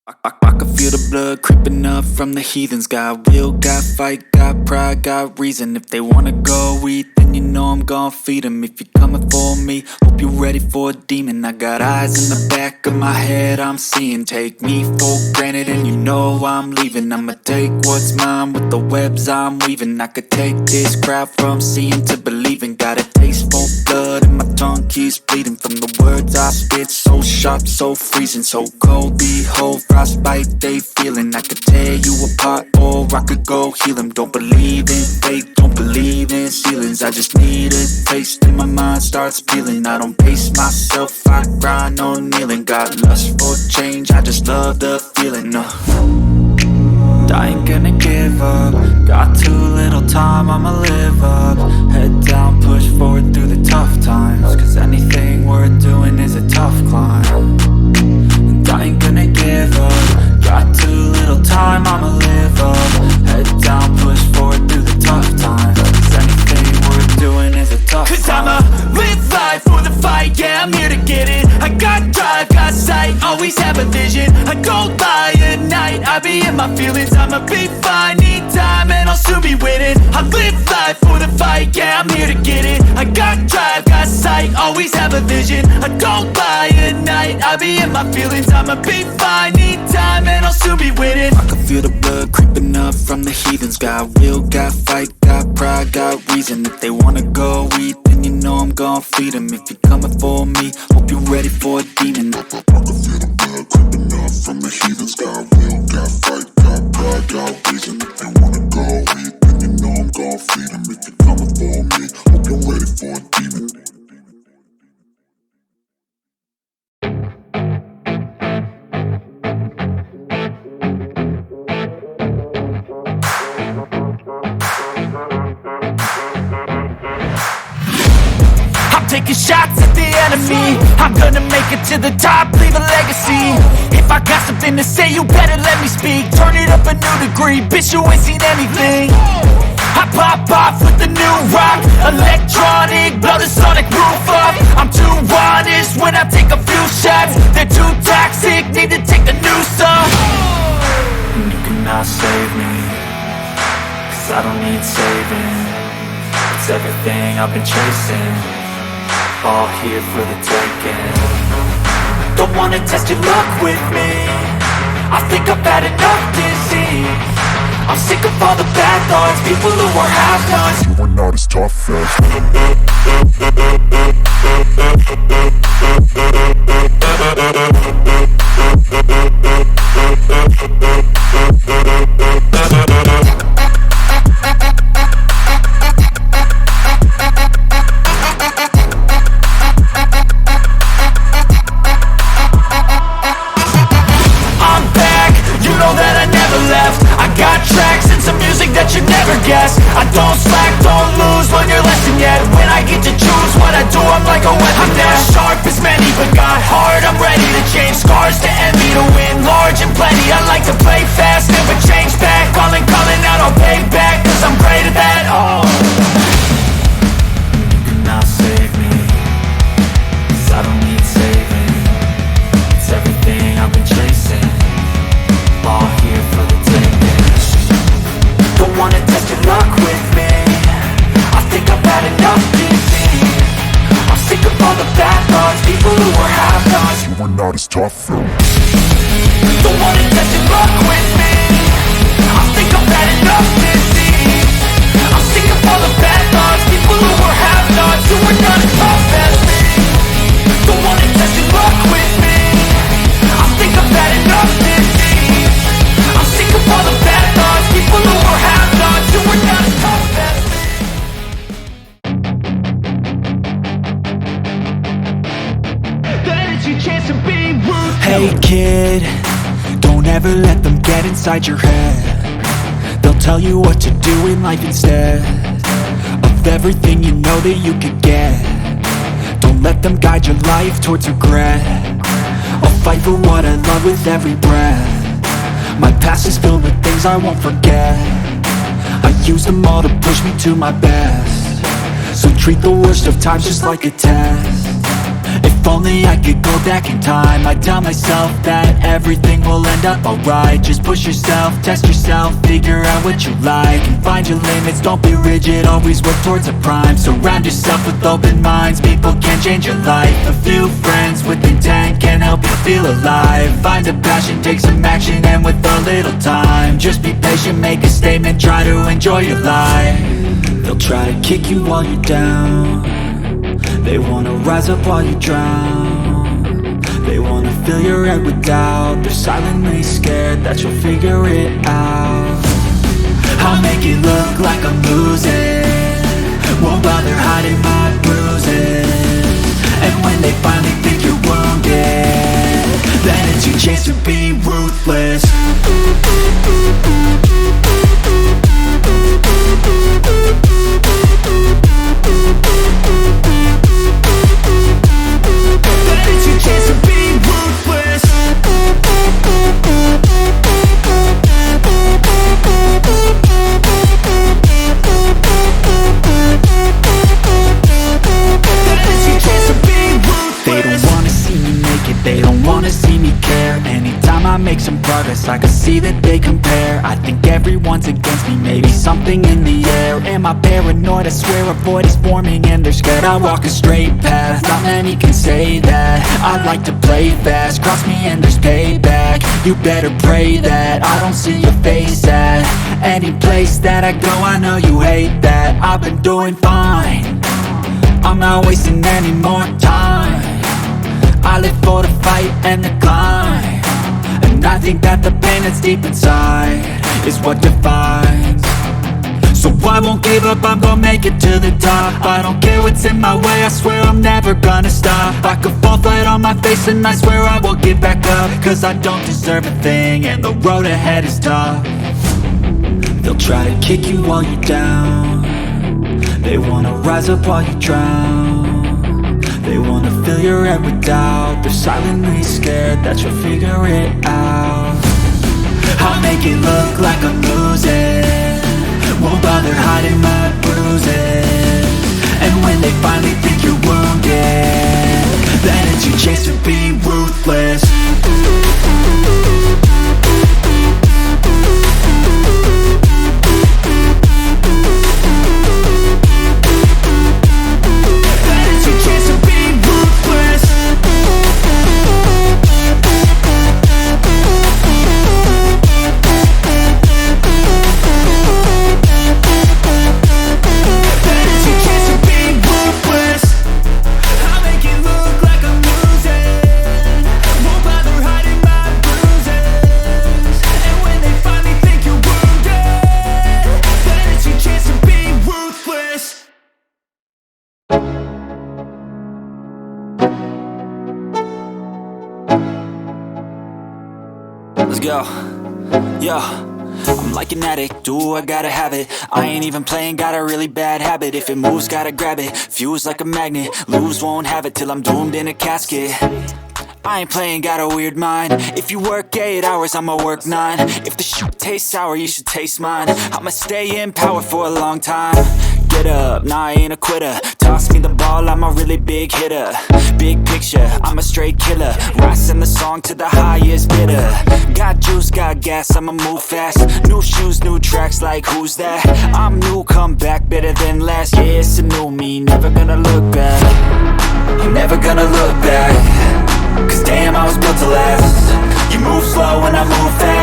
I can feel the blood creeping up from the heathens. Got will, got fight, got pride, got reason. If they wanna go eat, then you know I'm gon' feed them. If you're coming for me, hope you're ready for a demon. I got eyes in the back of my head, I'm seeing. Take me for granted and you know I'm leaving. I'ma take what's mine with the webs I'm weaving. I could take this crowd from seeing to believing. Got a taste for blood and my tongue keeps bleeding. From the words I spit, so sharp, so freezing, so cold. Behold, frostbite they feeling. I could tear you apart or I could go heal them. Don't believe in fate, don't believe in ceilings. I just need a taste and my mind starts peeling. I don't pace myself, I grind on kneeling. Got lust for change, I just love the feeling. I ain't gonna give up. Got too little time, I'ma live up. Head down, push forward through the tough times. Cause anything worth doing is a tough climb. And I ain't gonna give up. Got too little time, I'ma live up. Head down, push forward through the tough times. Cause anything worth doing is a tough climb. Cause I'ma live life for the fight, yeah, I'm here to get it. I got drive, got sight, always have a vision. I go by at night, I be in my feelings. I'ma be fine, need time, and I'll soon be winning. I live life for the fight, yeah, I'm here to get it. I got drive, got sight, always have a vision. I go by at night, I be in my feelings. I'ma be fine, need time, and I'll soon be winning. I can feel the blood creeping up from the heathens. Got will, got fight, got pride, got reason. If they wanna go eat, then you know I'm gon' feed them. If you're coming for me, hope you're ready for a demon. I can feel the blood creeping up from the heathens. Got will, got fight, got pride, got reason. If they wanna go eat, then you know I'm gon' feed them. If you're coming for me, hope you're ready for a demon. Taking shots at the enemy, I'm gonna make it to the top, leave a legacy. If I got something to say, you better let me speak. Turn it up a new degree, bitch, you ain't seen anything. I pop off with the new rock, electronic, blow the sonic roof up. I'm too honest when I take a few shots. They're too toxic, need to take the noose off. And you cannot save me, cause I don't need saving. It's everything I've been chasing, all here for the taking. Don't wanna test your luck with me, I think I've had enough disease. I'm sick of all the bad thoughts, people who are half-nots. You are not as tough I don't slack, don't lose, learn your lesson yet. When I get to choose what I do, I'm like a weapon. I'm not sharp as many, but got hard, I'm ready to change. Scars to envy, to win large and plenty. I like to play fast, never change back. Calling out, I'll pay back, cause I'm great at that. Oh, you cannot save me, cause I don't need saving. It's everything I've been chasing, all here for the taking. Don't wanna test your luck with me, I think I've had enough disease. I'm sick of all the bad thoughts, people who are half-nots. You are not as tough though. Don't wanna test your luck with me, I think I've had enough disease. I'm sick of all the bad thoughts, people who are half-nots. You are not as tough as me. Don't wanna test your luck with me, I think I've had enough disease. I'm sick of all the bad thoughts, people who are half-nots. You are not as tough as me. That is your chance to be rude. Hey kid, don't ever let them get inside your head. They'll tell you what to do in life instead of everything you know that you could get. Don't let them guide your life towards regret. I'll fight for what I love with every breath. My past is filled with things I won't forget. I use them all to push me to my best. So treat the worst of times just like a test. If If only I could go back in time, I'd tell myself that everything will end up alright. Just push yourself, test yourself, figure out what you like, and find your limits, don't be rigid, always work towards a prime. Surround yourself with open minds, people can change your life. A few friends with intent can help you feel alive. Find a passion, take some action, and with a little time, just be patient, make a statement, try to enjoy your life. They'll try to kick you while you're down, they wanna rise up while you drown. They wanna fill your head with doubt, they're silently scared that you'll figure it out. I'll make it look like I'm losing, won't bother hiding my bruises. And when they finally think you're wounded, then it's your chance to be ruthless. They don't wanna see me care. Anytime I make some progress, I can see that they compare. I think everyone's against me, maybe something in the air. Am I paranoid? I swear a void is forming and they're scared I walk a straight path. Not many can say that. I like to play fast, cross me and there's payback. You better pray that I don't see your face at any place that I go. I know you hate that. I've been doing fine, I'm not wasting any more time. I live for the fight and the climb, and I think that the pain that's deep inside is what defines. So I won't give up, I'm gonna make it to the top. I don't care what's in my way, I swear I'm never gonna stop. I could fall flat on my face and I swear I will get back up, cause I don't deserve a thing and the road ahead is tough. They'll try to kick you while you're down, they wanna rise up while you drown. They wanna fill your head with doubt, they're silently scared that you'll figure it out. I'll make it look like I'm losing, won't bother hiding my bruises. And when they finally think you're wounded, then it's your chance to be ruthless. Let's go. Yo, I'm like an addict, do I gotta have it. I ain't even playing, got a really bad habit. If it moves, gotta grab it, fuse like a magnet. Lose, won't have it till I'm doomed in a casket. I ain't playing, got a weird mind. If you work 8 hours, I'ma work 9. If the shit tastes sour, you should taste mine. I'ma stay in power for a long time. Get up, nah, I ain't a quitter. Toss me the ball, I'm a really big hitter. Big picture, I'm a straight killer. Rising the song to the highest bidder. Got juice, got gas, I'ma move fast. New shoes, new tracks, like who's that? I'm new, come back, better than last. Yeah, it's a new me, never gonna look back. I'm never gonna look back, cause damn, I was built to last. You move slow and I move fast.